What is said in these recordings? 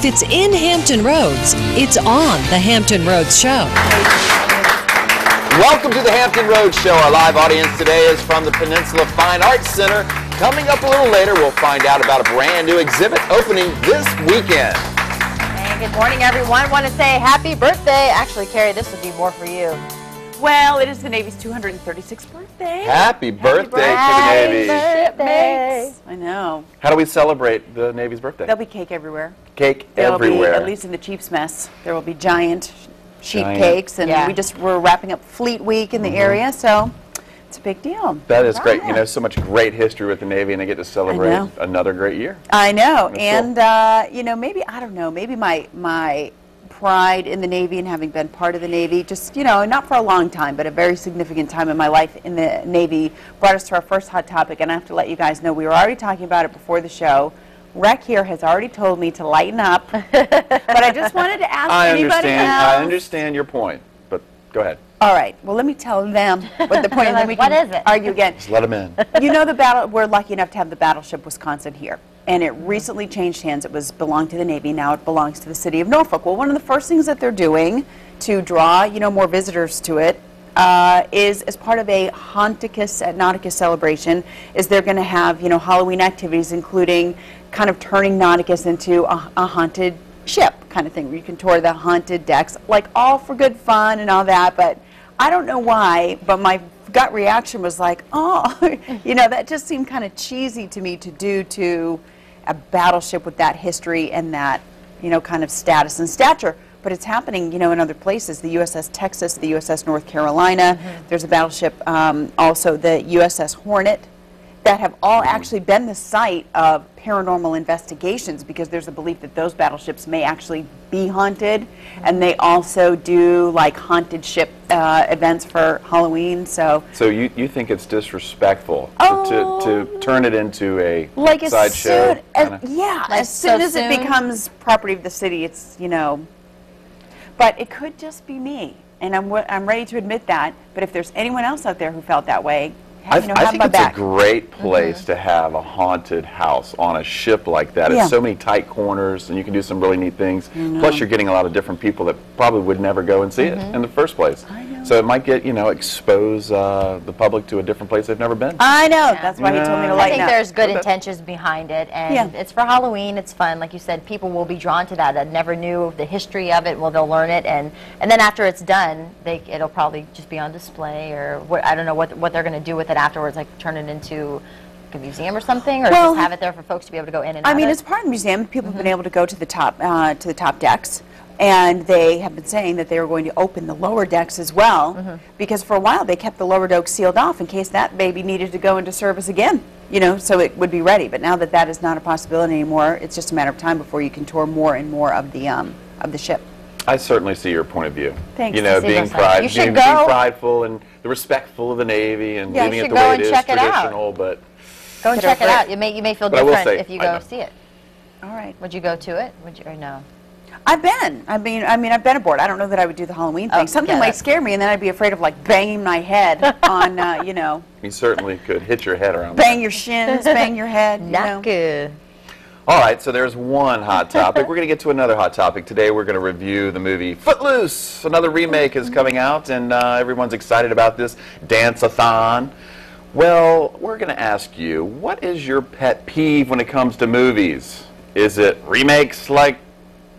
If it's in Hampton Roads, it's on the Hampton Roads Show. Welcome to the Hampton Roads Show. Our live audience today is from the Peninsula Fine Arts Center. Coming up a little later, we'll find out about a brand new exhibit opening this weekend. And good morning, everyone. I want to say happy birthday. Actually, Carrie, this would be more for you. Well, it is the Navy's 236th birthday. Happy birthday to the Navy. Shipmates. I know. How do we celebrate the Navy's birthday? There'll be cake everywhere. Cake There'll everywhere. be, at least in the Chief's mess, there will be giant sheet Giant. cakes, and we're wrapping up Fleet Week in the area, so it's a big deal. That is great. You know, so much great history with the Navy, and they get to celebrate another great year. I know, That's and cool. you know, maybe I don't know, maybe my pride in the Navy and having been part of the Navy, just, you know, not for a long time, but a very significant time in my life in the Navy, brought us to our first hot topic. And I have to let you guys know, we were already talking about it before the show. Rec here has already told me to lighten up, but I just wanted to ask anybody else. I understand your point, but go ahead. All right, well, let me tell them what the point is, and then we can argue again. Just let them in. You know, we're lucky enough to have the battleship Wisconsin here. And it recently changed hands. It belonged to the Navy. Now it belongs to the city of Norfolk. Well, one of the first things that they're doing to draw, you know, more visitors to it is, as part of a Haunticus at Nauticus celebration, is they're going to have, you know, Halloween activities, including kind of turning Nauticus into a haunted ship kind of thing, where you can tour the haunted decks, like all for good fun and all that. But I don't know why, but my gut reaction was like, oh, you know, that just seemed kind of cheesy to me to do to a battleship with that history and that, you know, kind of status and stature. But it's happening, you know, in other places. The USS Texas, the USS North Carolina. There's a battleship, also the USS Hornet, that have all actually been the site of paranormal investigations, because there's a belief that those battleships may actually be haunted. And they also do like haunted ship events for Halloween. So you think it's disrespectful to turn it into a like sideshow? Yeah, like as soon as it becomes property of the city, it's, you know. But it could just be me, and I'm ready to admit that. But if there's anyone else out there who felt that way, I think it's a great place to have a haunted house on a ship like that. It's so many tight corners, and you can do some really neat things. Plus, you're getting a lot of different people that probably would never go and see it in the first place. So it might get, you know, expose the public to a different place they've never been. I know. That's why he told me to lighten up. I think there's good intentions behind it, and it's for Halloween. It's fun, like you said. People will be drawn to that never knew the history of it. Well, they'll learn it, and then after it's done, it'll probably just be on display, or I don't know what they're going to do with it afterwards, like turn it into a museum or something, or just have it there for folks to be able to go in and out. I mean, it's part of the museum. People have been able to go to the top decks. And they have been saying that they were going to open the lower decks as well, because for a while they kept the lower decks sealed off in case that baby needed to go into service again, you know, so it would be ready. But now that that is not a possibility anymore, it's just a matter of time before you can tour more and more of the ship. I certainly see your point of view. Thanks. You know, being prideful and respectful of the Navy and leaving it the way it is, traditional, but go and check it out. You may feel different if you go see it. All right. Would you go to it? Would you, or no? I've been. I've been aboard. I don't know that I would do the Halloween thing. Something might scare me, and then I'd be afraid of like banging my head on, you know. You certainly could hit your head around. Bang your shins, bang your head. Not good. All right, so there's one hot topic. We're going to get to another hot topic. Today we're going to review the movie Footloose. Another remake is coming out, and everyone's excited about this dance-a-thon. Well, we're going to ask you, what is your pet peeve when it comes to movies? Is it remakes like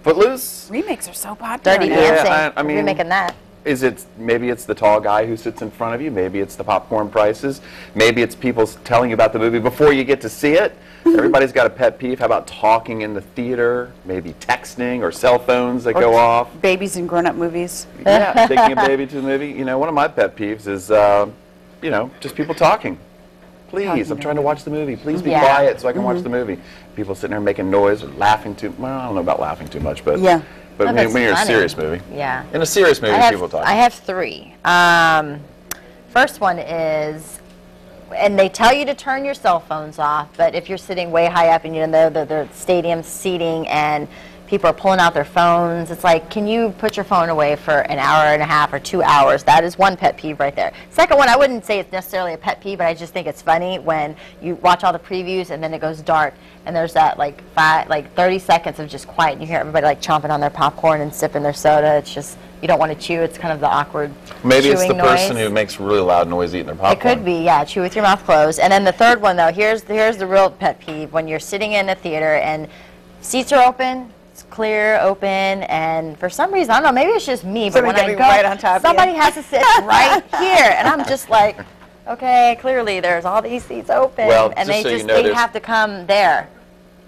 Footloose? Remakes are so popular. Dirty Dancing. Yeah, I mean, remaking that. Maybe it's the tall guy who sits in front of you. Maybe it's the popcorn prices. Maybe it's people telling you about the movie before you get to see it. Everybody's got a pet peeve. How about talking in the theater? Maybe texting or cell phones that go off. Babies in grown-up movies. Yeah, taking a baby to the movie. You know, one of my pet peeves is, you know, just people talking. Please, I'm trying to watch the movie. Please be quiet so I can watch the movie. People sitting there making noise or laughing too. Well, I don't know about laughing too much, but when you're in a serious movie. Yeah. In a serious movie, people talk. I have three. First one is, and they tell you to turn your cell phones off, but if you're sitting way high up and you're in the stadium seating and People are pulling out their phones. It's like, can you put your phone away for an hour and a half or 2 hours? That is one pet peeve right there. Second one, I wouldn't say it's necessarily a pet peeve, but I just think it's funny when you watch all the previews and then it goes dark and there's that like 30 seconds of just quiet. And you hear everybody like chomping on their popcorn and sipping their soda. It's just, you don't want to chew. It's kind of the awkward Maybe it's the noise. person who makes really loud noise eating their popcorn. It could be, yeah. Chew with your mouth closed. And then the third one, though, here's the real pet peeve. When you're sitting in a theater and seats are open, it's clear, open, and for some reason, I don't know, maybe it's just me, but when I go, right on top of somebody you. has to sit right here. And I'm just like, okay, clearly there's all these seats open, Well, and just they so you know, they have to come there.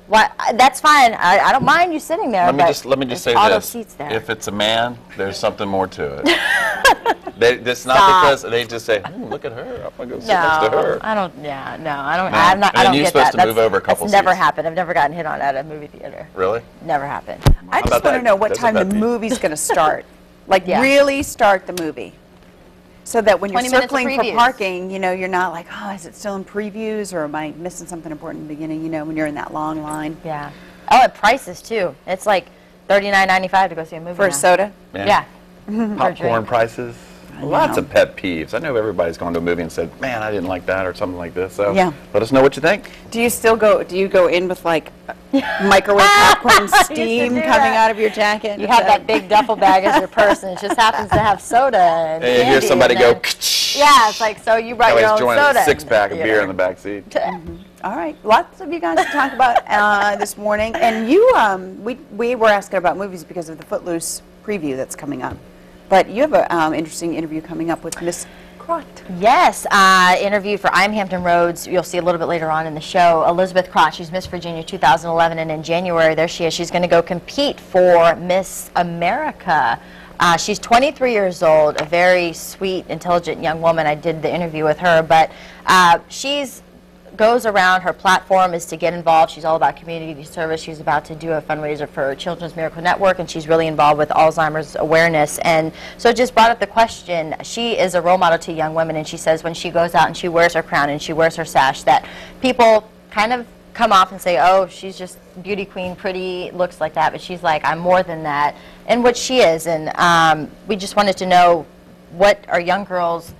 What? That's fine. I don't mind you sitting there. Let me but just say all this. those seats there. If it's a man, there's something more to it. It's not because they just say, look at her, I'm going to go sit next to her. I don't. Yeah, no, I don't. No. I'm not. And I don't you're get supposed that. to move over a couple That's never seats. happened. I've never gotten hit on at a movie theater. Really? Never happened. I just about want to that? know what That's a time the pet peeve. movie's going to start. Like, Yeah. really start the movie. So that when you're 20 minutes of circling for previews. parking, you know, you're not like, oh, is it still in previews or am I missing something important in the beginning, you know, when you're in that long line. Yeah. Oh, at prices too. It's like $39.95 to go see a movie. For a now. soda? Yeah. Popcorn drink. prices. Lots of pet peeves. I know everybody's gone to a movie and said, man, I didn't like that or something like this. So Yeah. let us know what you think. Do you go in with like microwave popcorn steam do coming that. out of your jacket? You have that big duffel bag as your purse, and it just happens to have soda and And you hear candy, somebody and go, then- Yeah, it's like, so you brought your own joining soda. a six-pack of beer in the back seat. All right, lots of you guys to talk about this morning, and we were asking about movies because of the Footloose preview that's coming up, but you have an interesting interview coming up with Miss Crott. Yes, interview for I'm Hampton Roads. You'll see a little bit later on in the show. Elizabeth Crott, she's Miss Virginia 2011, and in January, there she is. She's going to go compete for Miss America. She's 23 years old, a very sweet, intelligent young woman. I did the interview with her, but she's goes around. Her platform is to get involved. She's all about community service. She's about to do a fundraiser for Children's Miracle Network, and she's really involved with Alzheimer's awareness. And so it just brought up the question. She is a role model to young women, and she says when she goes out and she wears her crown and she wears her sash, that people kind of come off and say, oh, she's just beauty queen, pretty, looks like that. But she's like, I'm more than that, and what she is. And we just wanted to know, what are young girls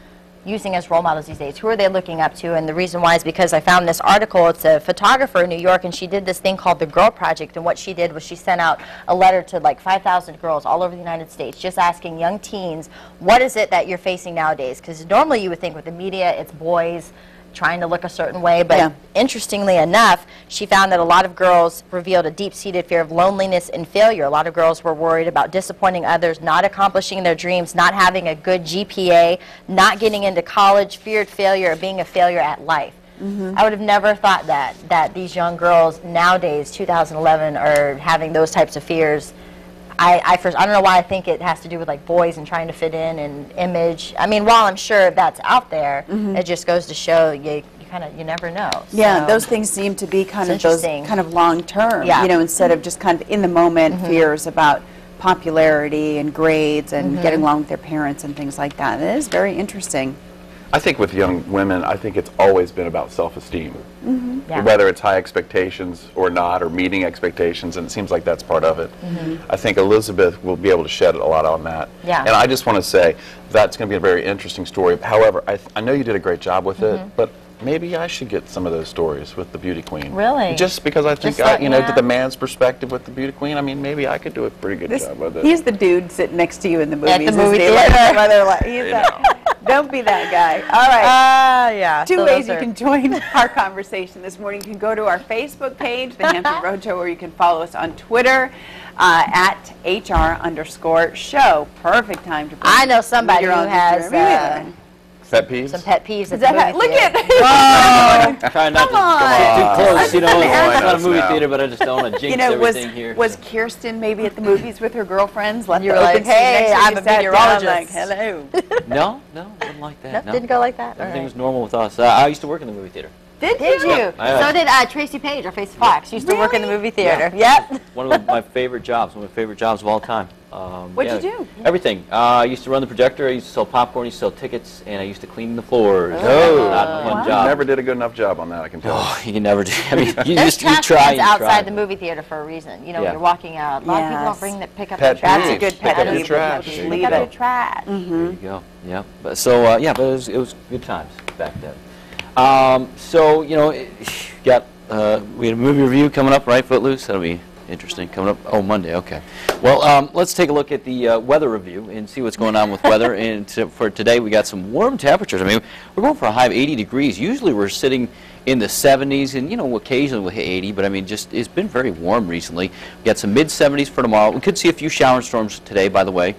using as role models these days? Who are they looking up to? And the reason why is because I found this article. It's a photographer in New York, and she did this thing called the Girl Project. And what she did was she sent out a letter to like 5,000 girls all over the United States, just asking young teens, what is it that you're facing nowadays? Because normally you would think with the media, it's boys trying to look a certain way, but interestingly enough, she found that a lot of girls revealed a deep-seated fear of loneliness and failure. A lot of girls were worried about disappointing others, not accomplishing their dreams, not having a good GPA, not getting into college, feared failure, or being a failure at life. I would have never thought that these young girls nowadays, 2011, are having those types of fears. I don't know why I think it has to do with like boys and trying to fit in and image. I mean, while I'm sure that's out there, it just goes to show you never know. Yeah, So, those things seem to be kind of those interesting. kind of long term, Yeah. you know, instead of just kind of in the moment fears about popularity and grades and getting along with their parents and things like that. It is very interesting. I think with young women, I think it's always been about self-esteem. Yeah. Whether it's high expectations or not, or meeting expectations, and it seems like that's part of it. I think Elizabeth will be able to shed a lot on that. Yeah. And I just want to say, that's going to be a very interesting story. However, I know you did a great job with it, but maybe I should get some of those stories with the beauty queen. Really? Just because I think, Just so- you know, yeah. to the man's perspective with the beauty queen, I mean, maybe I could do a pretty good job with it. He's the dude sitting next to you in the movies. At the isn't movie he? theater. Like, whether, like, he's that- don't be that guy. All right. yeah. Two so ways those you are- can join our conversation this morning. You can go to our Facebook page, The Hampton Roadshow, or you can follow us on Twitter at HR_show. Perfect time to I know somebody your who own has Instagram. Pet peeves? some pet peeves at Is the that movie look theater. at Try not to on. get too close, you know. Come on. It's not a movie Now. theater, but I just don't want to jinx You know, everything here. was Kirsten maybe at the movies with her girlfriends? Left You the were like, open seat "Hey, next to you, I'm a sat down, meteorologist." Like, hello. No, wasn't like that. Nope, didn't go like that? All Everything right. was normal with us. I used to work in the movie theater. Did Did you? I- So did Tracy Page, our Face Fox. Used to work in the movie theater. Yeah. Yep. One of my favorite jobs, one of my favorite jobs of all time. What'd you do? Everything. I used to run the projector. I used to sell popcorn. I used to sell tickets, and I used to clean the floors. Oh, Not one you job. never did a good enough job on that, I can tell. Oh, you never do. I mean, you There's try. trash You cans outside try. the movie theater for a reason. You know, Yeah. when you're walking out. A lot of people Yes. don't bring that, pick up Pet their trash. peeve. That's a good Pick pet up your peeve. trash. Just There you leave Pick up go. your trash. There you go. Yeah. But so yeah, but it was good times back then. So you know, we had a movie review coming up, right? Footloose. That'll be interesting coming up. Oh, Monday. Okay. Well, let's take a look at the weather review and see what's going on with weather. And for today, we got some warm temperatures. I mean, we're going for a high of 80 degrees. Usually, we're sitting in the 70s, and you know, occasionally we'll hit 80. But I mean, just it's been very warm recently. We got some mid 70s for tomorrow. We could see a few shower and storms today, by the way.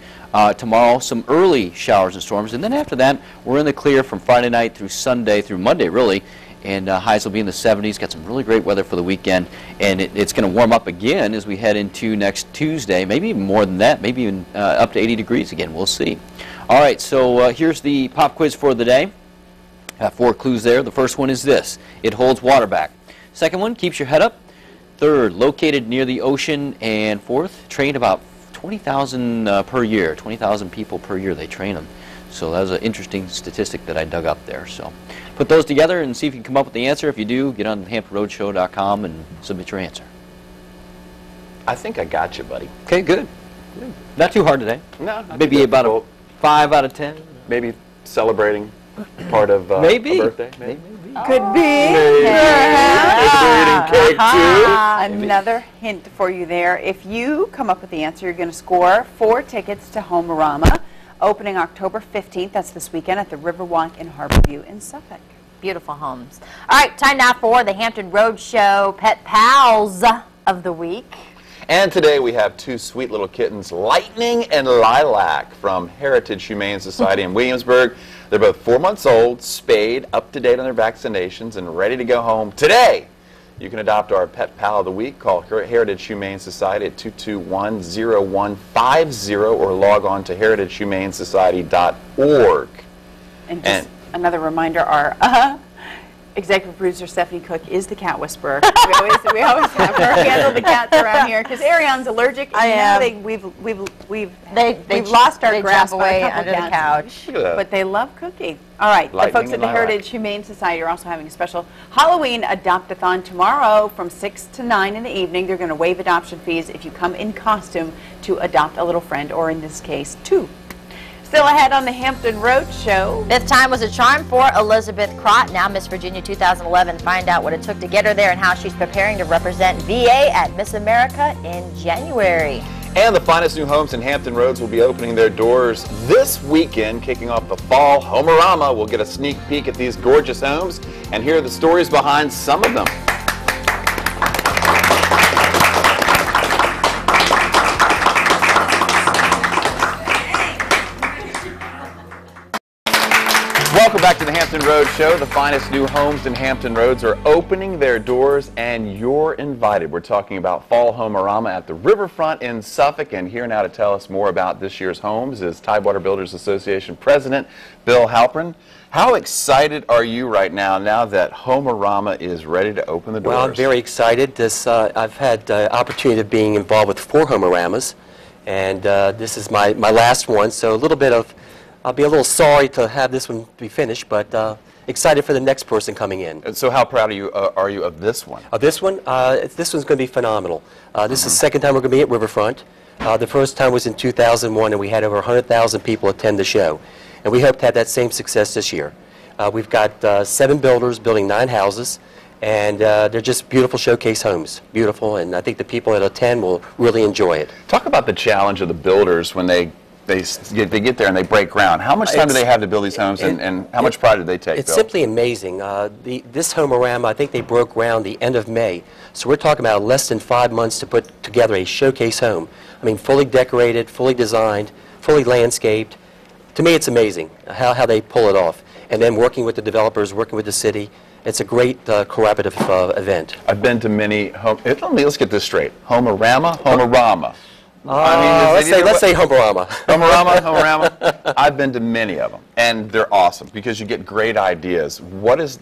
Tomorrow, some early showers and storms, and then after that, we're in the clear from Friday night through Sunday through Monday, really. And highs will be in the 70s. Got some really great weather for the weekend, and it's going to warm up again as we head into next Tuesday. Maybe even more than that. Maybe even up to 80 degrees again. We'll see. All right. So here's the pop quiz for the day. 4 clues there. The first one is this: it holds water back. Second one, keeps your head up. Third, located near the ocean. And fourth, trained about 20,000 per year. 20,000 people per year they train them. So that was an interesting statistic that I dug up there. So put those together and see if you can come up with the answer. If you do, get on HamptonRoadshow.com and submit your answer. I think I got you, buddy. Okay, good. Not too hard today. No, not Maybe too about a difficult. 5 out of 10. Maybe celebrating part of Maybe. a birthday. Maybe. Could be. Maybe eating cake too. Another hint for you there. If you come up with the answer, you're going to score 4 tickets to Homerama, opening October 15th. That's this weekend at the Riverwalk in Harborview in Suffolk. Beautiful homes. All right, time now for the Hampton Road Show Pet Pals of the Week. And today we have 2 sweet little kittens, Lightning and Lilac, from Heritage Humane Society in Williamsburg. They're both 4 months old, spayed, up to date on their vaccinations, and ready to go home today. You can adopt our Pet Pal of the Week. Call Heritage Humane Society at 221-0150 or log on to heritagehumanesociety.org. And just another reminder, our executive producer Stephanie Cook is the cat whisperer. We always have her handle the cats around here because Ariane's allergic. And I am. We've We've lost our they grasp jump on a away couple under the cats. couch. Look at that. But they love Cookie. All right, the Lightning folks at and the Lilac. Heritage Humane Society are also having a special Halloween adopt-a-thon tomorrow from 6 to 9 in the evening. They're going to waive adoption fees if you come in costume to adopt a little friend, or in this case, 2. Still ahead on the Hampton Road Show. 5th time was a charm for Elizabeth Crott, now Miss Virginia 2011. Find out what it took to get her there and how she's preparing to represent VA at Miss America in January. And the finest new homes in Hampton Roads will be opening their doors this weekend, kicking off the fall Homerama. We'll get a sneak peek at these gorgeous homes and hear the stories behind some of them. Welcome back to the Hampton Road Show. The finest new homes in Hampton Roads are opening their doors, and you're invited. We're talking about Fall Homerama at the Riverfront in Suffolk, and here now to tell us more about this year's homes is Tidewater Builders Association President Bill Halpern. How excited are you right now that Homerama is ready to open the doors? Well, I'm very excited. I've had the opportunity of being involved with 4 Homeramas, and this is my last one, so a little bit of I'll be a little sorry to have this one be finished, but excited for the next person coming in. And so how proud are you of this one? This one's going to be phenomenal. This is the second time we're going to be at Riverfront. The first time was in 2001, and we had over 100,000 people attend the show. And we hope to have that same success this year. We've got 7 builders building 9 houses, and they're just beautiful showcase homes. Beautiful, and I think the people that attend will really enjoy it. Talk about the challenge of the builders when they get there and they break ground. How much time do they have to build these homes, and how much pride do they take? It's Bill? simply amazing. This Homerama, I think they broke ground the end of May. So we're talking about less than 5 months to put together a showcase home. I mean, fully decorated, fully designed, fully landscaped. To me, it's amazing how they pull it off. And then working with the developers, working with the city, it's a great collaborative event. I've been to many let's get this straight. Homerama. Let's say Homerama. Homerama. I've been to many of them, and they're awesome because you get great ideas. What is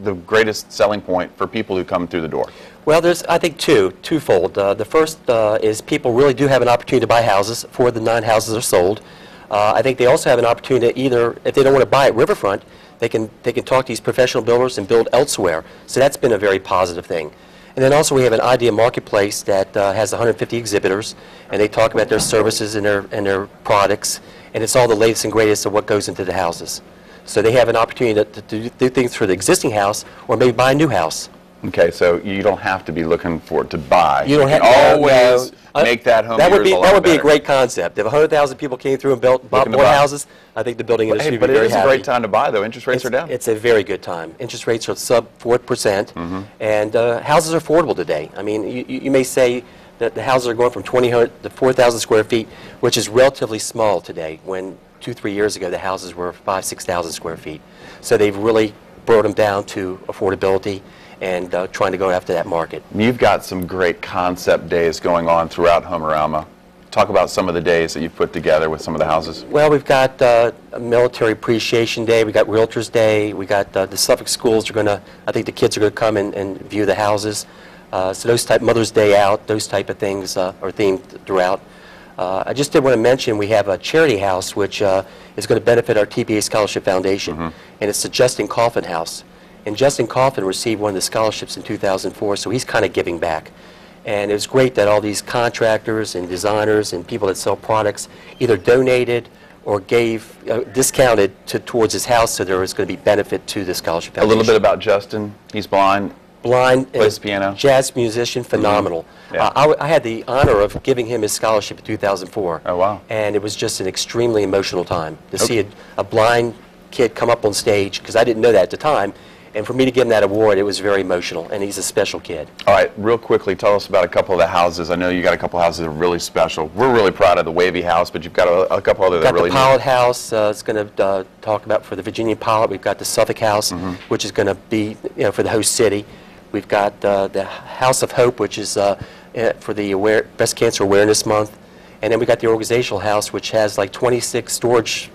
the greatest selling point for people who come through the door? Well, there's, I think, twofold. The first is people really do have an opportunity to buy houses. 4 of the 9 houses are sold. I think they also have an opportunity to either, if they don't want to buy at Riverfront, they can talk to these professional builders and build elsewhere. So that's been a very positive thing. And then also we have an idea marketplace that has 150 exhibitors, and they talk about their services and their products, and it's all the latest and greatest of what goes into the houses. So they have an opportunity to do things for the existing house or maybe buy a new house. Okay, so you don't have to be looking for it to buy. You don't have to always make that home that would be a better. great concept. If 100,000 people came through and bought more houses, I think the building industry would be very happy. But it is a great time to buy, though. Interest rates are down. It's a very good time. Interest rates are sub 4%, and houses are affordable today. I mean, you may say that the houses are going from 2,000 to 4,000 square feet, which is relatively small today, when 2-3 years ago the houses were 5,000 to 6,000 square feet. So they've really brought them down to affordability and trying to go after that market. You've got some great concept days going on throughout Homerama. Talk about some of the days that you've put together with some of the houses. Well, we've got a Military Appreciation Day, we got Realtors Day, we got the Suffolk schools are going to, I think the kids are going to come and view the houses. So those type, Mother's Day Out, those type of things are themed throughout. I just did want to mention we have a charity house which is going to benefit our TBA Scholarship Foundation, and it's the Justin Coffin House. And Justin Coffin received one of the scholarships in 2004, so he's kind of giving back. And it was great that all these contractors and designers and people that sell products either donated or gave, discounted towards his house, so there was going to be benefit to the Scholarship Foundation. A little bit about Justin. He's blind. Plays piano. Jazz musician, phenomenal. Yeah. I had the honor of giving him his scholarship in 2004. Oh, wow. And it was just an extremely emotional time to see a blind kid come up on stage, because I didn't know that at the time. And for me to give him that award, it was very emotional, and he's a special kid. All right, real quickly, tell us about a couple of the houses. I know you got a couple of houses that are really special. We're really proud of the WAVY house, but you've got a couple other that are really We've got the Pilot House. It's going to talk about for the Virginia Pilot. We've got the Suffolk House, which is going to be for the host city. We've got the House of Hope, which is for the Breast Cancer Awareness Month. And then we got the Organizational House, which has like 26 storage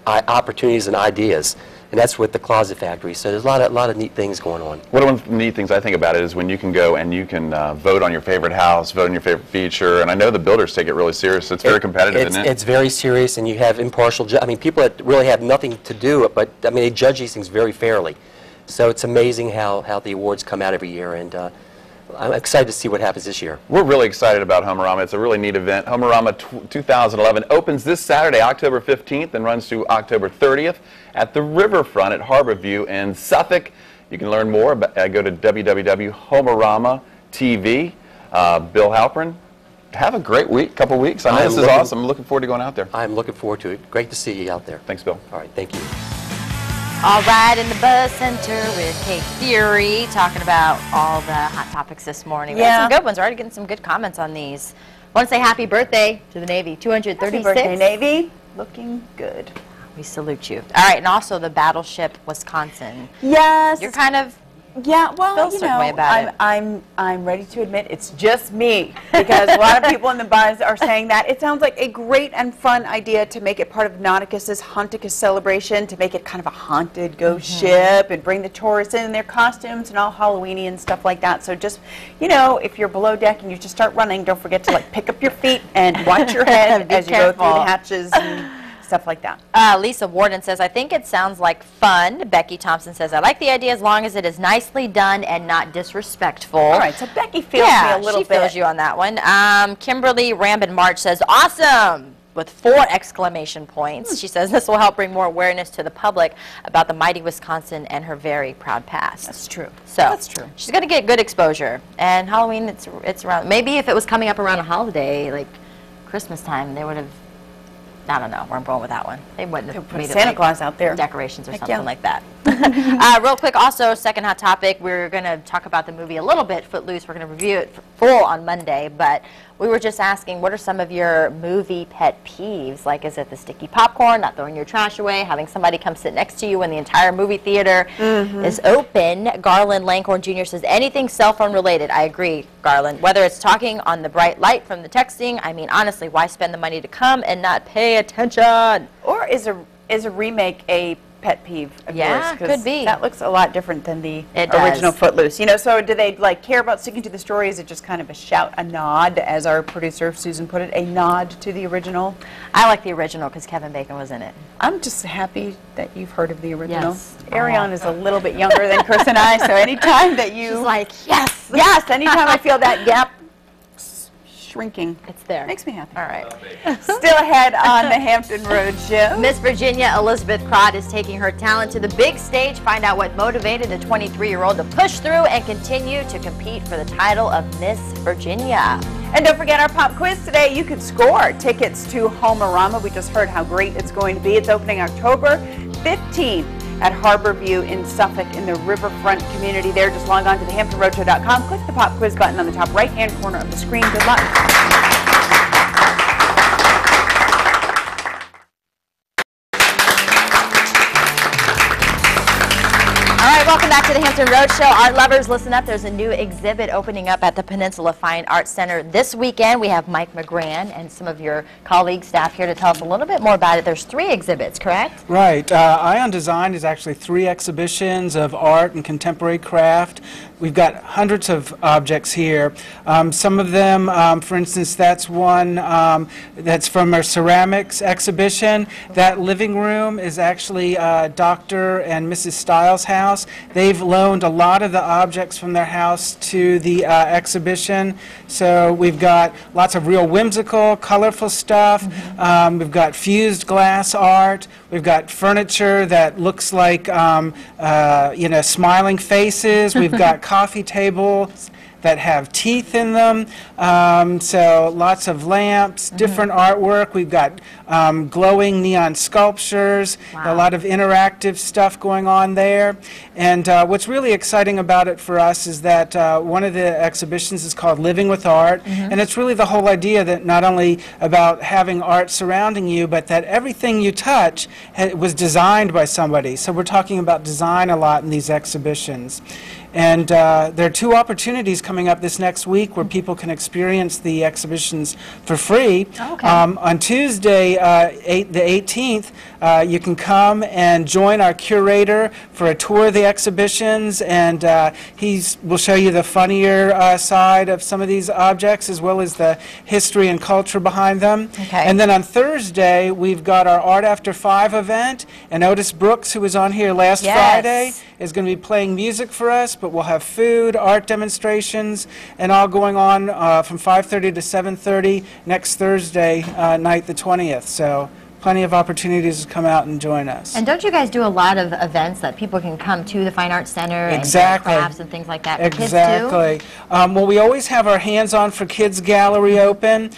opportunities and ideas. And that's with the Closet Factory. So there's a lot of neat things going on. One of the neat things I think about it is when you can go and you can vote on your favorite house, vote on your favorite feature, and I know the builders take it really serious. It's very competitive, isn't it? It's very serious, and you have impartial, I mean, people that really have nothing to do, but I mean, they judge these things very fairly. So it's amazing how the awards come out every year, and I'm excited to see what happens this year. We're really excited about Homerama. It's a really neat event. Homerama 2011 opens this Saturday, October 15th, and runs through October 30th at the Riverfront at Harborview in Suffolk. You can learn more. Go to www.homerama.tv. Bill Halpern, have a great couple weeks. I know this is awesome. I'm looking forward to going out there. I'm looking forward to it. Great to see you out there. Thanks, Bill. All right, thank you. All right, in the Buzz Center with Kate Fury, talking about all the hot topics this morning. We had some good ones. We're already getting some good comments on these. I want to say happy birthday to the Navy. 236. Happy birthday, Navy. Looking good. We salute you. All right, and also the Battleship Wisconsin. Yes. You're kind of well, feel a certain way about it. I'm ready to admit it's just me, because a lot of people in the buzz are saying that. It sounds like a great and fun idea to make it part of Nauticus's Haunticus celebration, to make it kind of a haunted ghost ship and bring the tourists in their costumes and all Halloweeny and stuff like that. So just, if you're below deck and you just start running, don't forget to pick up your feet and watch your head as you go through the hatches and stuff like that. Lisa Warden says, I think it sounds like fun. Becky Thompson says, I like the idea as long as it is nicely done and not disrespectful. All right, so Becky feels me a little bit. Yeah, she feels you on that one. Kimberly Rambin March says, awesome, with 4 exclamation points. She says, this will help bring more awareness to the public about the mighty Wisconsin and her very proud past. That's true. So that's true. She's going to get good exposure. And Halloween, it's around, maybe if it was coming up around a holiday, like Christmas time, they would have, I don't know where I'm going with that one. They wouldn't have put made Santa Claus out there. Decorations or something like that. Real quick, also, second hot topic, we're going to talk about the movie a little bit, Footloose. We're going to review it full on Monday, but we were just asking, what are some of your movie pet peeves? Like, is it the sticky popcorn, not throwing your trash away, having somebody come sit next to you when the entire movie theater is open? Garland Langhorn Jr. says, anything cell phone related. I agree, Garland. Whether it's talking on the bright light from the texting, I mean, honestly, why spend the money to come and not pay attention? Or is a remake a pet peeve of Yeah, yours. 'Cause could be. That looks a lot different than the It does. original Footloose. You know, so do they like care about sticking to the story? Is it just kind of a shout, a nod, as our producer Susan put it, a nod to the original? I like the original because Kevin Bacon was in it. I'm just happy that you've heard of the original. Yes. Ariane is a little bit younger than Chris and I, so anytime that you... She's like, yes. Yes, anytime I feel that gap shrinking, It's there. makes me happy. All right. Still ahead on the Hampton Road Show. Miss Virginia Elizabeth Crott is taking her talent to the big stage. Find out what motivated the 23-year-old to push through and continue to compete for the title of Miss Virginia. And don't forget our pop quiz today. You can score tickets to Homerama. We just heard how great it's going to be. It's opening October 15th at Harborview in Suffolk in the riverfront community there. Just log on to thehamptonroadshow.com. Click the pop quiz button on the top right-hand corner of the screen. Good luck. All right, welcome back to the Hampton Road Show. Art lovers, listen up. There's a new exhibit opening up at the Peninsula Fine Arts Center this weekend. We have Mike McGran and some of your colleagues, staff here to tell us a little bit more about it. There's 3 exhibits, correct? Right. Ion Design is actually 3 exhibitions of art and contemporary craft. We've got hundreds of objects here. Some of them, for instance, that's one that's from our ceramics exhibition. That living room is actually Dr. and Mrs. Stiles' house. They've loaned a lot of the objects from their house to the exhibition. So we've got lots of real whimsical, colorful stuff. We've got fused glass art. We've got furniture that looks like, you know, smiling faces. We've got coffee tables that have teeth in them. So lots of lamps, different artwork. We've got glowing neon sculptures, a lot of interactive stuff going on there. And what's really exciting about it for us is that one of the exhibitions is called Living with Art, and it's really the whole idea that not only about having art surrounding you, but that everything you touch was designed by somebody. So we're talking about design a lot in these exhibitions. And there are 2 opportunities coming up this next week where people can experience the exhibitions for free. Okay. On Tuesday, the 18th, you can come and join our curator for a tour of the exhibitions, and he will show you the funnier side of some of these objects as well as the history and culture behind them. Okay. And then on Thursday, we've got our Art After 5 event, and Otis Brooks, who was on here last Friday, is going to be playing music for us, but we'll have food, art demonstrations, and all going on from 5:30 to 7:30 next Thursday night, the 20th. So plenty of opportunities to come out and join us. And don't you guys do a lot of events that people can come to the Fine Arts Center Exactly. and crafts and things like that for Exactly. kids too? Well, we always have our Hands On for Kids gallery open,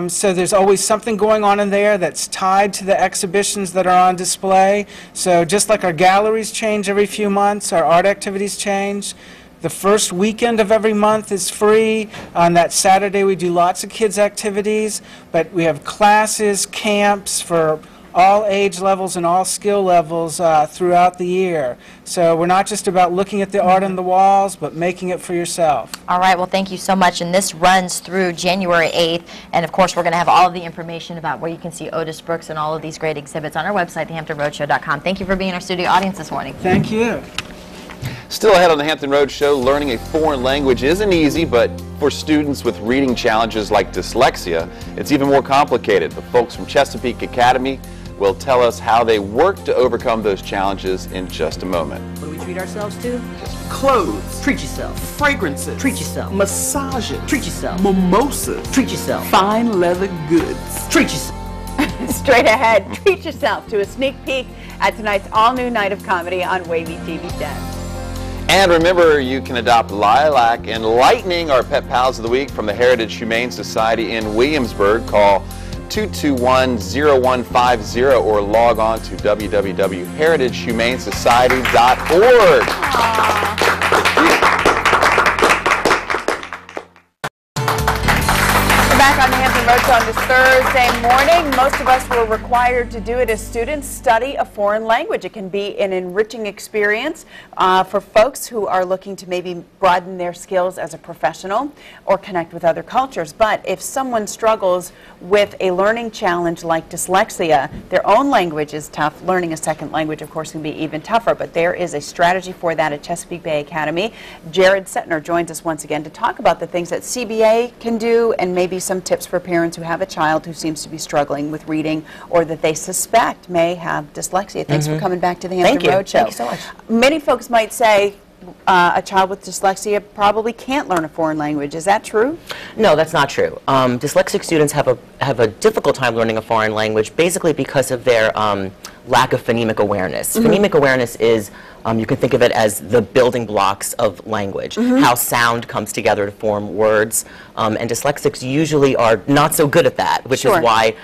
so there's always something going on in there that's tied to the exhibitions that are on display. So just like our galleries change every few months, our art activities change. The first weekend of every month is free. On that Saturday, we do lots of kids' activities, but we have classes, camps for all age levels and all skill levels throughout the year. So we're not just about looking at the art on the walls, but making it for yourself. All right, well, thank you so much. And this runs through January 8th. And, of course, we're going to have all of the information about where you can see Otis Brooks and all of these great exhibits on our website, thehamptonroadshow.com. Thank you for being our studio audience this morning. Thank you. Still ahead on the Hampton Road Show, learning a foreign language isn't easy, but for students with reading challenges like dyslexia, it's even more complicated. The folks from Chesapeake Academy will tell us how they work to overcome those challenges in just a moment. What do we treat ourselves to? Clothes, Treat yourself. fragrances, Treat yourself. massages, Treat yourself. mimosas, Treat yourself. fine leather goods. Treat yourself. Straight ahead, treat yourself to a sneak peek at tonight's all-new night of comedy on WAVY TV 10. And remember, you can adopt Lilac and Lightning, our pet pals of the week from the Heritage Humane Society in Williamsburg. Call 221-0150 or log on to www.heritagehumanesociety.org. We're back on the Hampton Road Roach on this Thursday morning. Most of us were required to do it as students, study a foreign language. It can be an enriching experience for folks who are looking to maybe broaden their skills as a professional or connect with other cultures. But if someone struggles with a learning challenge like dyslexia, their own language is tough. Learning a second language, of course, can be even tougher. But there is a strategy for that at Chesapeake Bay Academy. Jared Setner joins us once again to talk about the things that CBA can do and maybe some tips for parents who have a child who seems to be struggling with reading or that they suspect may have dyslexia. Thanks for coming back to the Hampton Road Show. Thank you so much. Many folks might say a child with dyslexia probably can't learn a foreign language. Is that true? No, that's not true. Dyslexic students have a difficult time learning a foreign language, basically because of their lack of phonemic awareness. Phonemic awareness is, you can think of it as the building blocks of language, how sound comes together to form words. And dyslexics usually are not so good at that, which is why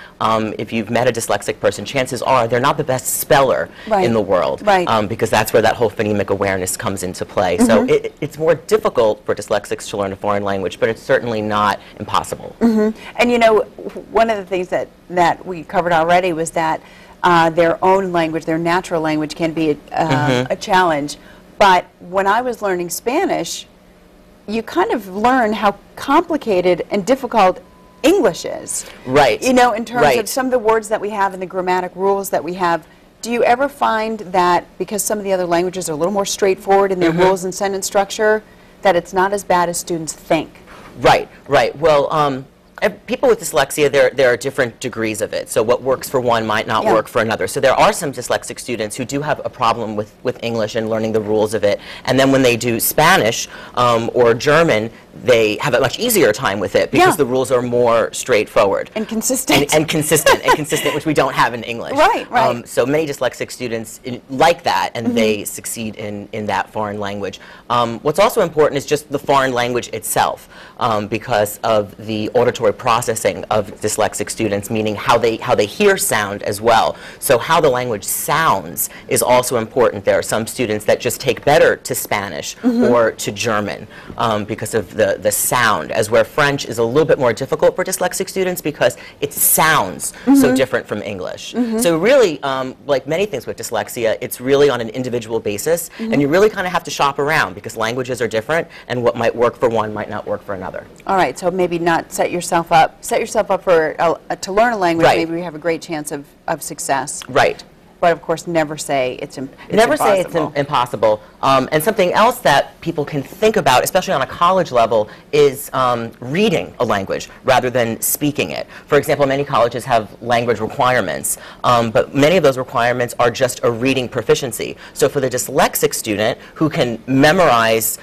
if you've met a dyslexic person, chances are they're not the best speller in the world, because that's where that whole phonemic awareness comes into play. So it's more difficult for dyslexics to learn a foreign language, but it's certainly not impossible. And you know, one of the things that we covered already was that their own language, their natural language, can be a challenge. But when I was learning Spanish, you kind of learn how complicated and difficult English is. Right. You know, in terms of some of the words that we have and the grammatic rules that we have. Do you ever find that because some of the other languages are a little more straightforward in their rules and sentence structure, that it's not as bad as students think? Right, right. Well, people with dyslexia, there are different degrees of it. So what works for one might not work for another. So there are some dyslexic students who do have a problem with English and learning the rules of it. And then when they do Spanish or German, they have a much easier time with it because the rules are more straightforward. And consistent. And consistent, which we don't have in English. Right. So many dyslexic students like that, and they succeed in that foreign language. What's also important is just the foreign language itself, because of the auditory processing of dyslexic students, meaning how they hear sound as well. So how the language sounds is also important. There are some students that just take better to Spanish or to German because of the sound, as where French is a little bit more difficult for dyslexic students because it sounds so different from English. So really, like many things with dyslexia, it's really on an individual basis, and you really kind of have to shop around because languages are different, and what might work for one might not work for another. All right, so maybe not set yourself up for to learn a language. Maybe we have a great chance of success. Right. But of course, never say it's impossible. Never say it's impossible. And something else that people can think about, especially on a college level, is reading a language rather than speaking it. For example, many colleges have language requirements, but many of those requirements are just a reading proficiency. So for the dyslexic student who can memorize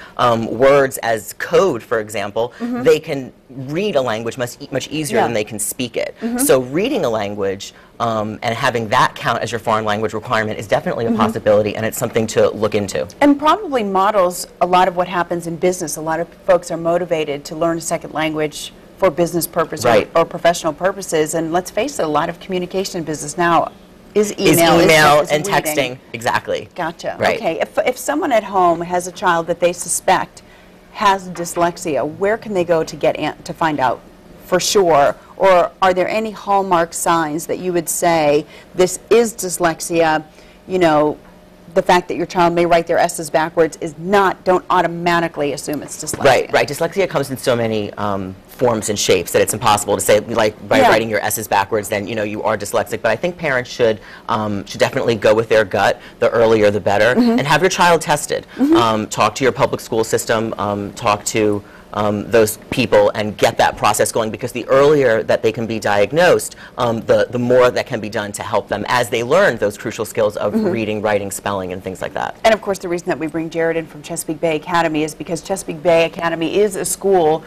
words as code, for example, they can read a language much easier than they can speak it. So reading a language and having that count as your foreign language requirement is definitely a possibility, and it's something to look into. And probably models a lot of what happens in business. A lot of folks are motivated to learn a second language for business purposes or professional purposes. And let's face it, a lot of communication in business now is email and texting. Exactly. Gotcha. Right. Okay. If someone at home has a child that they suspect has dyslexia, where can they go to find out for sure? Or are there any hallmark signs that you would say this is dyslexia? You know, the fact that your child may write their S's backwards is not, don't automatically assume it's dyslexia. Right. Dyslexia comes in so many forms and shapes that it's impossible to say, like, by writing your S's backwards, then, you know, you are dyslexic. But I think parents should definitely go with their gut. The earlier, the better. And have your child tested. Talk to your public school system. Talk to those people and get that process going, because the earlier that they can be diagnosed, the more that can be done to help them as they learn those crucial skills of reading, writing, spelling, and things like that. And of course, the reason that we bring Jared in from Chesapeake Bay Academy is because Chesapeake Bay Academy is a school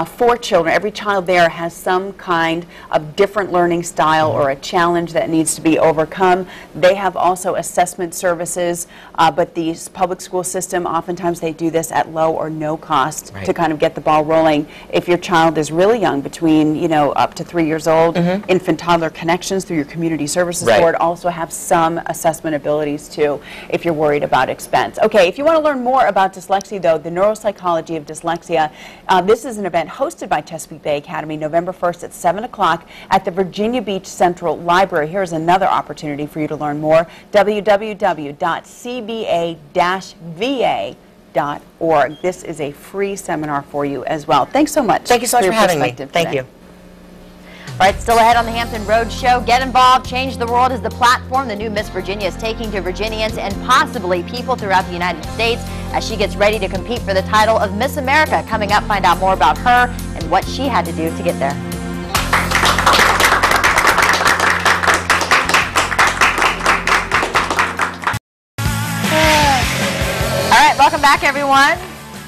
for children. Every child there has some kind of different learning style or a challenge that needs to be overcome. They have also assessment services, but the public school system, oftentimes they do this at low or no cost to kind of get get the ball rolling. If your child is really young, between, you know, up to 3 years old, infant-toddler connections through your community services board also have some assessment abilities too, if you're worried about expense. Okay, if you want to learn more about dyslexia, though, the neuropsychology of dyslexia, this is an event hosted by Chesapeake Bay Academy, November 1st at 7 o'clock at the Virginia Beach Central Library. Here's another opportunity for you to learn more, www.cba-va.org. This is a free seminar for you as well. Thanks so much. Thank you so much for having me. Thank you. All right, still ahead on the Hampton Road Show. Get involved, change the world is the platform the new Miss Virginia is taking to Virginians and possibly people throughout the United States as she gets ready to compete for the title of Miss America. Coming up, find out more about her and what she had to do to get there. All right, welcome back, everyone.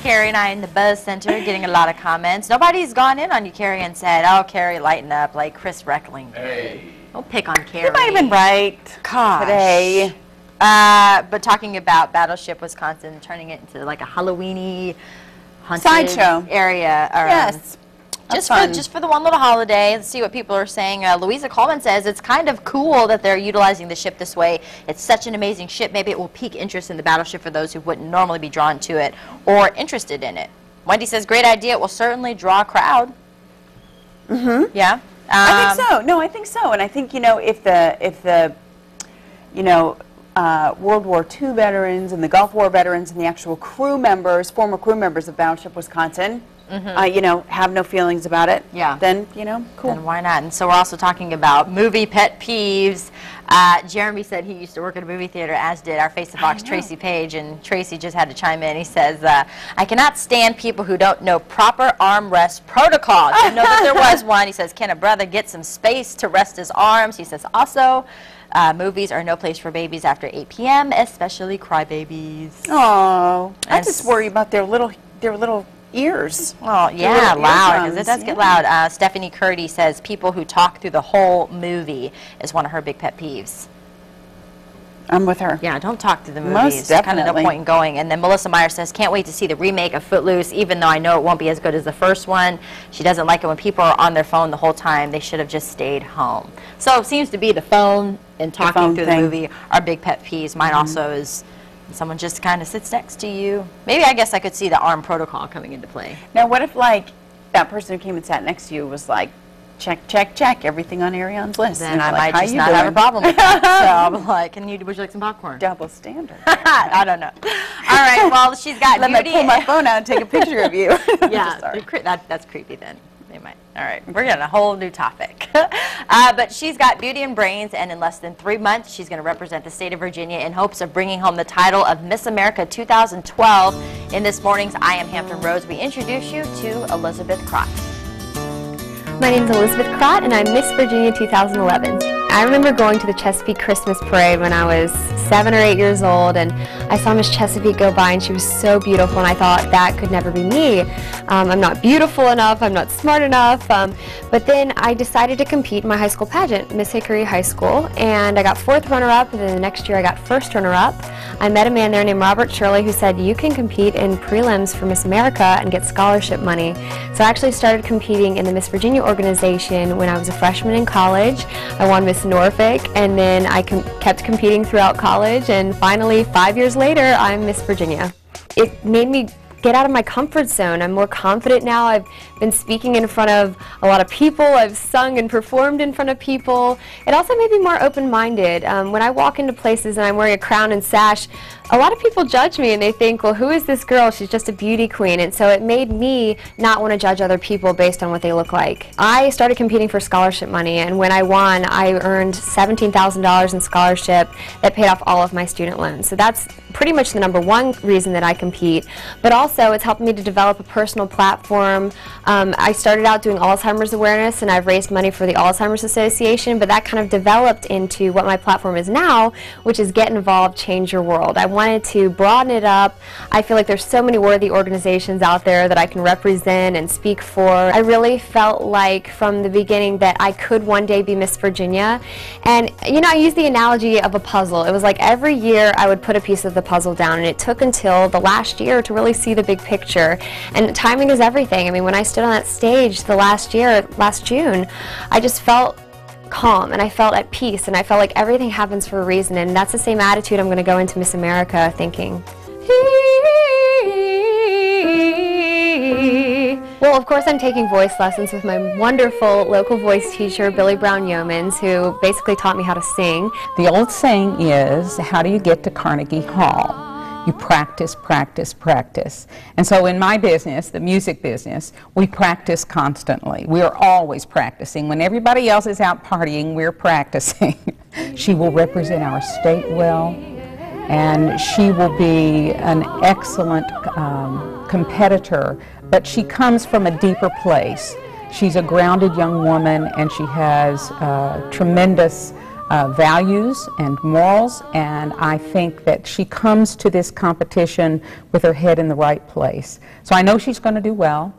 Carrie and I in the Buzz Center getting a lot of comments. Nobody's gone in on you, Carrie, and said, oh, Carrie, lighten up, like Chris Reckling. Hey. Don't pick on Carrie. You might have been right today. But talking about Battleship, Wisconsin, turning it into like a Halloween-y haunted sideshow area. Yes. Just for the one little holiday. Let's see what people are saying. Louisa Coleman says it's kind of cool that they're utilizing the ship this way. It's such an amazing ship. Maybe it will pique interest in the Battleship for those who wouldn't normally be drawn to it or interested in it. Wendy says, great idea. It will certainly draw a crowd. Yeah. I think so. No, I think so. And I think, you know, if the you know, World War II veterans and the Gulf War veterans and the actual crew members, former crew members of Battleship Wisconsin, you know, have no feelings about it, then, you know, cool. Then why not? And so we're also talking about movie pet peeves. Jeremy said he used to work at a movie theater, as did our Face-the-Box Tracy Page, and Tracy just had to chime in. He says, I cannot stand people who don't know proper armrest protocol. Didn't know that there was one. He says, can a brother get some space to rest his arms? He says, also, movies are no place for babies after 8 p.m., especially crybabies. Oh, I just worry about their little ears. Oh, yeah, loud, because it does get loud. Stephanie Curdy says people who talk through the whole movie is one of her big pet peeves. I'm with her. Yeah, don't talk through the movie. Most definitely. Kind of no point in going. And then Melissa Meyer says, can't wait to see the remake of Footloose, even though I know it won't be as good as the first one. She doesn't like it when people are on their phone the whole time. They should have just stayed home. So it seems to be the phone and talking through the movie are big pet peeves. Mine also is someone just kind of sits next to you. Maybe I guess I could see the arm protocol coming into play. Now, what if, like, that person who came and sat next to you was like, check, check, check, everything on Ariane's list. Then I might just not have a problem with that. So I'm like, would you like some popcorn? Double standard. I don't know. All right, well, she's got Let me pull my phone out and take a picture of you. Yeah, that's creepy then. They might. All right, we're getting a whole new topic. But she's got beauty and brains, and in less than 3 months, she's going to represent the state of Virginia in hopes of bringing home the title of Miss America 2012. In this morning's I Am Hampton Roads, we introduce you to Elizabeth Crott. My name is Elizabeth Crott, and I'm Miss Virginia 2011. I remember going to the Chesapeake Christmas Parade when I was 7 or 8 years old, and I saw Miss Chesapeake go by, and she was so beautiful, and I thought that could never be me. I'm not beautiful enough, I'm not smart enough, but then I decided to compete in my high school pageant, Miss Hickory High School, and I got 4th runner-up, and then the next year I got 1st runner-up. I met a man there named Robert Shirley who said, you can compete in prelims for Miss America and get scholarship money. So I actually started competing in the Miss Virginia organization when I was a freshman in college. I won Miss Norfolk, and then I kept competing throughout college, and finally 5 years later I'm Miss Virginia. It made me get out of my comfort zone. I'm more confident now. I've been speaking in front of a lot of people. I've sung and performed in front of people. It also made me more open-minded. When I walk into places and I'm wearing a crown and sash, a lot of people judge me and they think, well, who is this girl? She's just a beauty queen. And so it made me not want to judge other people based on what they look like. I started competing for scholarship money, and when I won, I earned $17,000 in scholarship that paid off all of my student loans. So that's pretty much the #1 reason that I compete. But also, it's helped me to develop a personal platform. I started out doing Alzheimer's awareness, and I've raised money for the Alzheimer's Association, but that kind of developed into what my platform is now, which is Get Involved, Change Your World. I wanted to broaden it up. I feel like there's so many worthy organizations out there that I can represent and speak for. I really felt like from the beginning that I could one day be Miss Virginia. And, you know, I use the analogy of a puzzle. It was like every year I would put a piece of the puzzle down, and it took until the last year to really see the the big picture. And timing is everything. I mean, when I stood on that stage last June, I just felt calm and I felt at peace and I felt like everything happens for a reason, and that's the same attitude I'm going to go into Miss America thinking. Well, of course I'm taking voice lessons with my wonderful local voice teacher, Billy Brown Yeomans, who basically taught me how to sing. The old saying is, how do you get to Carnegie Hall? You practice, practice, practice. And so in my business, the music business, we practice constantly. We are always practicing. When everybody else is out partying, we're practicing. She will represent our state well, and she will be an excellent competitor, but she comes from a deeper place. She's a grounded young woman, and she has tremendous values and morals, and I think that she comes to this competition with her head in the right place. So I know she's going to do well.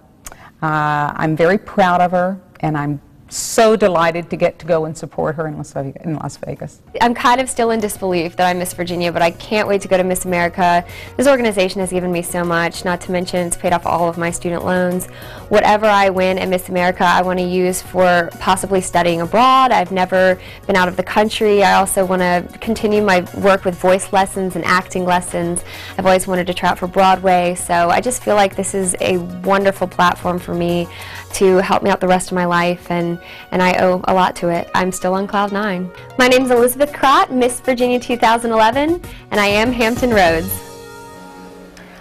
I'm very proud of her, and I'm so delighted to get to go and support her in Las Vegas. I'm kind of still in disbelief that I'm Miss Virginia, but I can't wait to go to Miss America. This organization has given me so much, not to mention it's paid off all of my student loans. Whatever I win at Miss America, I want to use for possibly studying abroad. I've never been out of the country. I also want to continue my work with voice lessons and acting lessons. I've always wanted to try out for Broadway, so I just feel like this is a wonderful platform for me to help me out the rest of my life, and I owe a lot to it. I'm still on cloud 9. My name's Elizabeth Crott, Miss Virginia 2011, and I am Hampton Roads.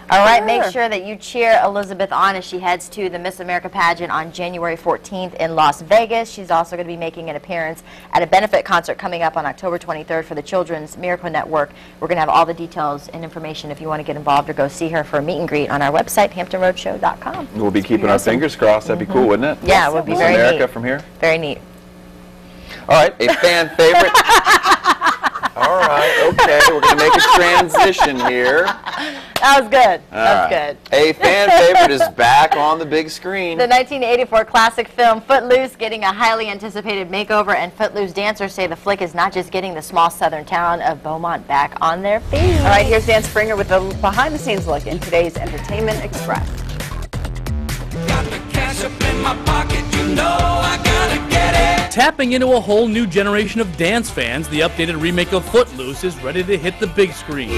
All right, make sure that you cheer Elizabeth on as she heads to the Miss America pageant on January 14th in Las Vegas. She's also going to be making an appearance at a benefit concert coming up on October 23rd for the Children's Miracle Network. We're going to have all the details and information if you want to get involved or go see her for a meet and greet on our website, hamptonroadshow.com. We'll be keeping our fingers crossed. That'd be cool, wouldn't it? Yeah, it would be very neat. America from here? Very neat. All right, a fan favorite. All right, okay, we're going to make a transition here. That was good. That was good. A fan favorite is back on the big screen. The 1984 classic film Footloose getting a highly anticipated makeover, and Footloose dancers say the flick is not just getting the small southern town of Beaumont back on their feet. All right, here's Dan Springer with the behind-the-scenes look in today's Entertainment Express. Got the cash up in my pocket, you know I gotta get it. Tapping into a whole new generation of dance fans, the updated remake of Footloose is ready to hit the big screen.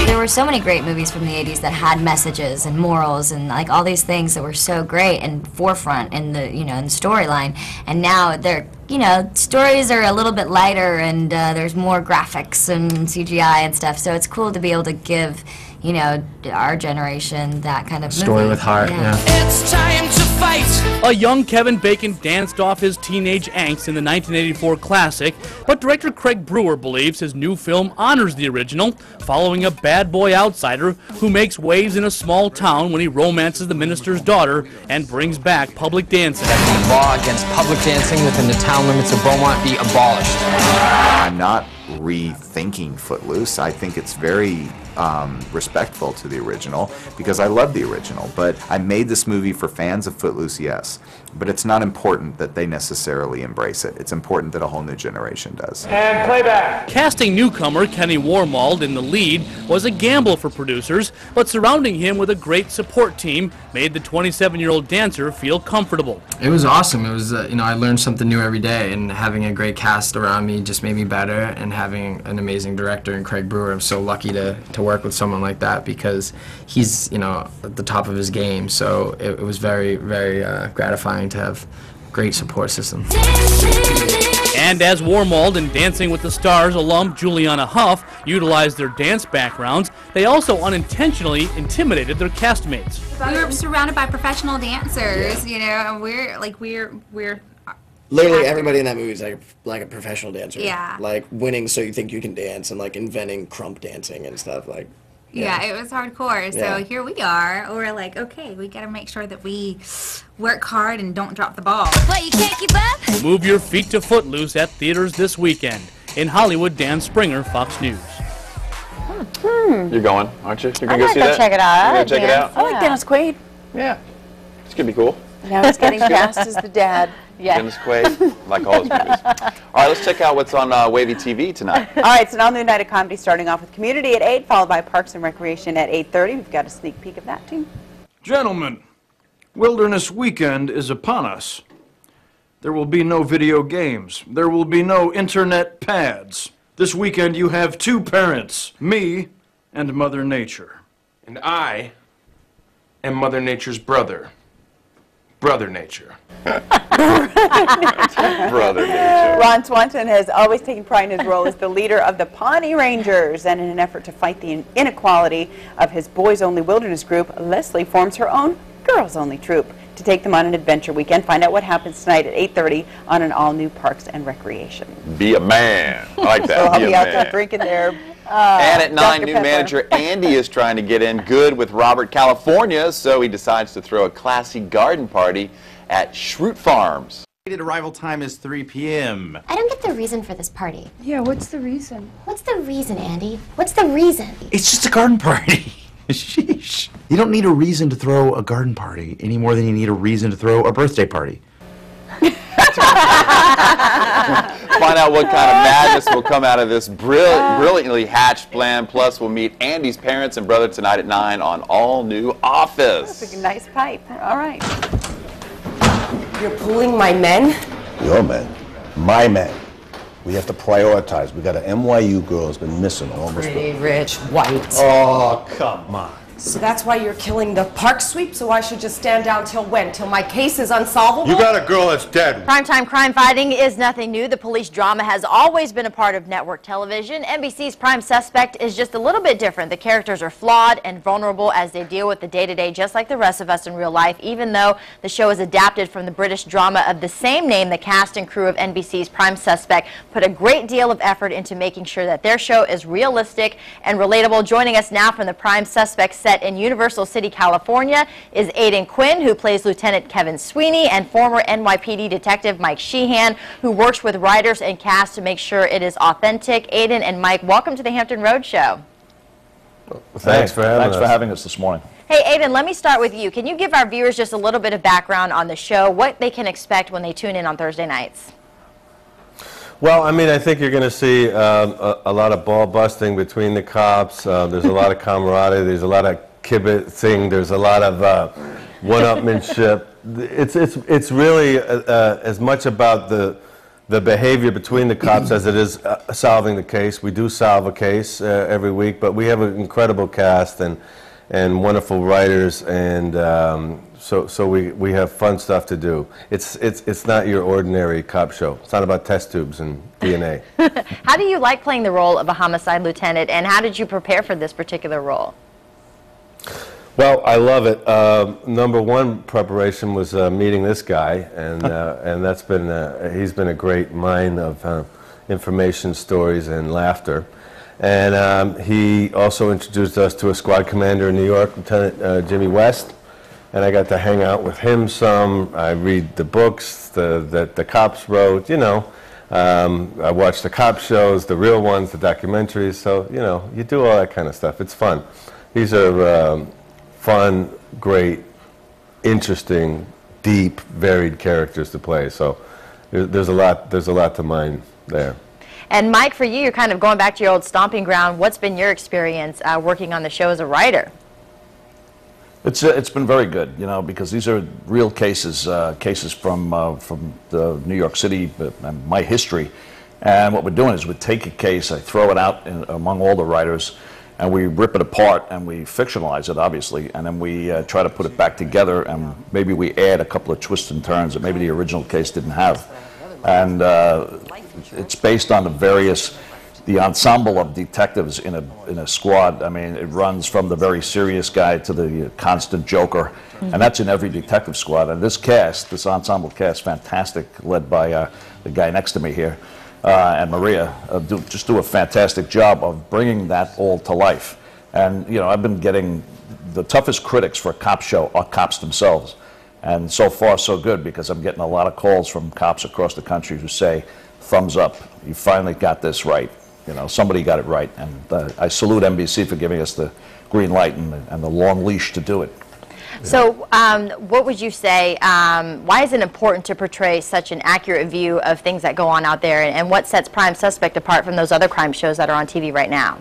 There were so many great movies from the 80s that had messages and morals and like all these things that were so great and forefront in the, in the storyline. And now they're, stories are a little bit lighter, and there's more graphics and CGI and stuff. So it's cool to be able to give, our generation that kind of story movie. with heart. Yeah. It's time to fight. A young Kevin Bacon danced off his teenage angst in the 1984 classic, but director Craig Brewer believes his new film honors the original, following a bad boy outsider who makes waves in a small town when he romances the minister's daughter and brings back public dancing. That the law against public dancing within the town limits of Beaumont be abolished. I'm not rethinking Footloose. I think it's very respectful to the original because I love the original, but I made this movie for fans of Footloose, yes, but it's not important that they necessarily embrace it. It's important that a whole new generation does. And playback. Casting newcomer Kenny Warmald in the lead was a gamble for producers, but surrounding him with a great support team made the 27-year-old dancer feel comfortable. It was awesome. It was, I learned something new every day, and having a great cast around me just made me better, and having an amazing director in Craig Brewer, I'm so lucky to work with someone like that because he's, at the top of his game. So it was very, very gratifying to have great support system. And as Warmald and Dancing with the Stars alum Juliana Huff utilized their dance backgrounds, they also unintentionally intimidated their castmates. We were surrounded by professional dancers, and we're literally everybody in that movie is like a professional dancer. Yeah. Like winning so you think you can dance, and like inventing crump dancing and stuff like. Yeah, it was hardcore. So here we are. We're like, okay, we got to make sure that we work hard and don't drop the ball. What, you can't keep up? Move your feet to Footloose at theaters this weekend. In Hollywood, Dan Springer, Fox News. You're going, aren't you? You're I'm going to go see that? check it out. You're going to check it out? I like Dennis Quaid. Yeah. It's going to be cool. Now he's getting cast as the dad. Yeah. Dennis Quaid, like all his movies. All right, let's check out what's on WAVY TV tonight. All right, it's an all-new night of comedy starting off with Community at 8, followed by Parks and Recreation at 8:30. We've got a sneak peek of that, too. Gentlemen, Wilderness Weekend is upon us. There will be no video games. There will be no internet pads. This weekend you have two parents, me and Mother Nature. And I am Mother Nature's brother, Brother Nature. Brother Nature. Ron Swanson has always taken pride in his role as the leader of the Pawnee Rangers, and in an effort to fight the inequality of his boys-only wilderness group, Leslie forms her own girls-only troop to take them on an adventure weekend. Find out what happens tonight at 8:30 on an all-new Parks and Recreation. Be a man. I like that. So I'll be be a out man. there drinking there. And at 9, Dr. new Pepper. manager Andy is trying to get in good with Robert, California, so he decides to throw a classy garden party at Schrute Farms. Arrival time is 3 p.m. I don't get the reason for this party. Yeah, what's the reason? What's the reason, Andy? What's the reason? It's just a garden party. Sheesh. You don't need a reason to throw a garden party any more than you need a reason to throw a birthday party. Find out what kind of madness will come out of this brilliantly hatched plan. Plus, we'll meet Andy's parents and brother tonight at 9 on All New Office. That's a nice pipe. All right. You're pulling my men? Your men. My men. We have to prioritize. We got an NYU girl who's been missing almost. Pretty rich, white. Oh, come on. So that's why you're killing the park sweep, so I should just stand down till when? Till my case is unsolvable? You got a girl that's dead. Primetime crime fighting is nothing new. The police drama has always been a part of network television. NBC's Prime Suspect is just a little bit different. The characters are flawed and vulnerable as they deal with the day-to-day just like the rest of us in real life. Even though the show is adapted from the British drama of the same name, the cast and crew of NBC's Prime Suspect put a great deal of effort into making sure that their show is realistic and relatable. Joining us now from the Prime Suspect set in Universal City, California is Aidan Quinn, who plays Lieutenant Kevin Sweeney, and former NYPD detective Mike Sheehan, who works with writers and cast to make sure it is authentic. Aidan and Mike, welcome to the Hampton Roadshow. Thanks for having us this morning. Hey, Aidan, let me start with you. Can you give our viewers just a little bit of background on the show, what they can expect when they tune in on Thursday nights? Well, I mean, I think you're going to see a lot of ball busting between the cops. There's a lot of camaraderie. There's a lot of kibitzing. There's a lot of one-upmanship. It's really as much about the behavior between the cops as it is solving the case. We do solve a case every week, but we have an incredible cast and wonderful writers, and so we have fun stuff to do. It's not your ordinary cop show. It's not about test tubes and DNA. How do you like playing the role of a homicide lieutenant, and how did you prepare for this particular role? Well, I love it. Number one preparation was meeting this guy, and that's been he's been a great mine of information, stories, and laughter. And he also introduced us to a squad commander in New York, Lieutenant Jimmy West, and I got to hang out with him some. I read the books that the cops wrote, you know. I watch the cop shows, the real ones, the documentaries, so, you know, you do all that kind of stuff. It's fun. These are fun, great, interesting, deep, varied characters to play, so there's a lot to mine there. And Mike, for you, you're kind of going back to your old stomping ground. What's been your experience working on the show as a writer? It's been very good, you know, because these are real cases, cases from the New York City, and my history. And what we're doing is we take a case, I throw it out among all the writers, and we rip it apart and we fictionalize it, obviously, and then we try to put it back together, and maybe we add a couple of twists and turns that maybe the original case didn't have. And it's based on the ensemble of detectives in a squad. I mean, it runs from the very serious guy to the constant joker, and that's in every detective squad. And this cast, this ensemble cast, fantastic, led by the guy next to me here, and Maria, just do a fantastic job of bringing that all to life. And, you know, I've been getting the toughest critics for a cop show are cops themselves. And so far, so good, because I'm getting a lot of calls from cops across the country who say, thumbs up, you finally got this right. You know, somebody got it right. And I salute NBC for giving us the green light and the long leash to do it. So what would you say, why is it important to portray such an accurate view of things that go on out there, and what sets Prime Suspect apart from those other crime shows that are on TV right now?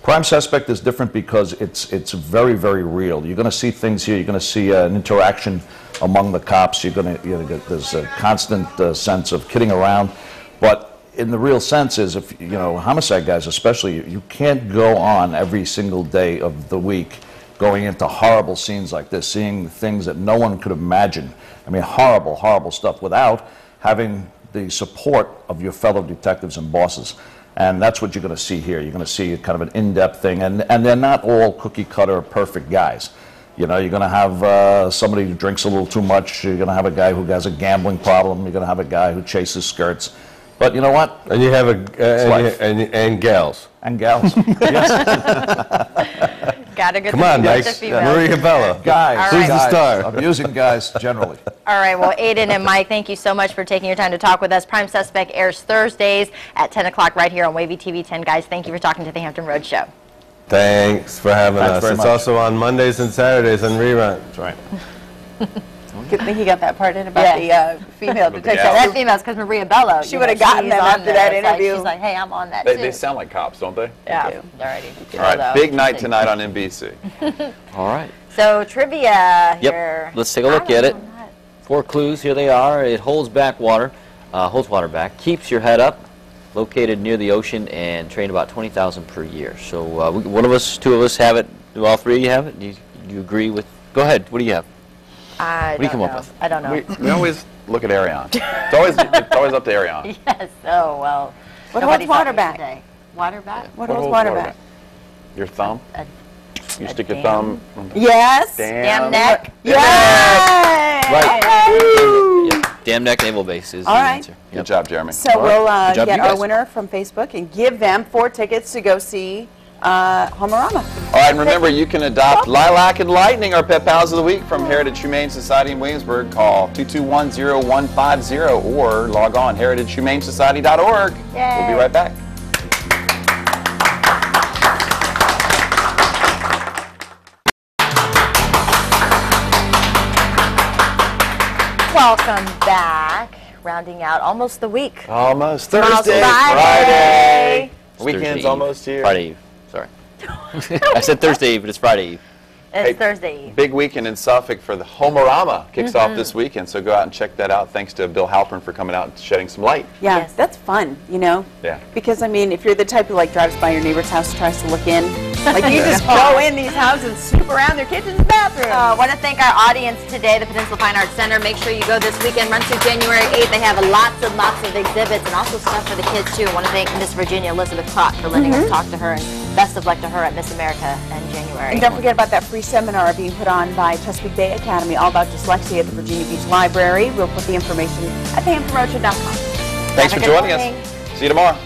Prime Suspect is different because it's very, very real. You're going to see things here. You're going to see an interaction among the cops. You're going to get there's a constant sense of kidding around, but in the real sense is, if you know, homicide guys especially, you can't go on every single day of the week going into horrible scenes like this, seeing things that no one could imagine. I mean, horrible, horrible stuff without having the support of your fellow detectives and bosses. And that's what you're going to see here. You're going to see kind of an in-depth thing. And they're not all cookie-cutter perfect guys. You know, you're going to have somebody who drinks a little too much. You're going to have a guy who has a gambling problem. You're going to have a guy who chases skirts. But you know what? And you have and gals. And gals. Yes. Gotta get Come on, Mike. Maria Bella. Guys. Who's the star? I'm using guys generally. All right, well, Aiden and Mike, thank you so much for taking your time to talk with us. Prime Suspect airs Thursdays at 10 o'clock right here on WAVY TV 10. Guys, thank you for talking to the Hampton Road Show. Thanks for having us. It's also on Mondays and Saturdays on rerun. That's right. Good thing he got that part in about the female detective. That female's because Maria Bello. She would have gotten them after that interview. She's like, hey, I'm on that They sound like cops, don't they? Yeah. All right, big night tonight on NBC. All right. So trivia Yep. here. Let's take a look at it. 4 clues. Here they are. It holds back water, holds water back, keeps your head up, located near the ocean, and trained about 20,000 per year. So one of us, 2 of us have it. Do all 3 of you have it? Do you agree with? Go ahead. What do you have? What do you come up with? I don't know. We always look at Arion. It's always up to Arion. Yes. Oh well. What holds water back? Water back? What holds water back? Your thumb. You stick your thumb. Yes. Dam neck. Yay! Right. Yep. Dam neck naval base is All the right. answer. Good job, Jeremy. So we'll Good job, get you our guys. winner from Facebook and give them 4 tickets to go see Homerama. All right, and remember, you can adopt Lilac and Lightning, our pet pals of the week, from Heritage Humane Society in Williamsburg. Call 221-0150 or log on heritagehumanesociety.org. We'll be right back. Welcome back. Rounding out almost the week. Almost Tomorrow's Thursday, Friday. Weekend's Thursday almost Eve. here. Friday Eve. Sorry. I said Thursday Eve, but it's Friday Eve. It's Thursday Eve. Big weekend in Suffolk for the Homerama kicks off this weekend, so go out and check that out. Thanks to Bill Halpern for coming out and shedding some light. Yeah, that's fun, you know? Yeah. Because, I mean, if you're the type who, like, drives by your neighbor's house, tries to look in, like, you just go in these houses and snoop around their kitchens and bathrooms. I want to thank our audience today, the Peninsula Fine Arts Center. Make sure you go this weekend, run through January 8th. They have lots and lots of exhibits and also stuff for the kids, too. I want to thank Miss Virginia Elizabeth Crott for letting us talk to her, and best of luck to her at Miss America in January. And don't forget about that free seminar being put on by Chesapeake Bay Academy, all about dyslexia at the Virginia Beach Library. We'll put the information at thehamptonroadshow.com. Thanks for joining us. See you tomorrow.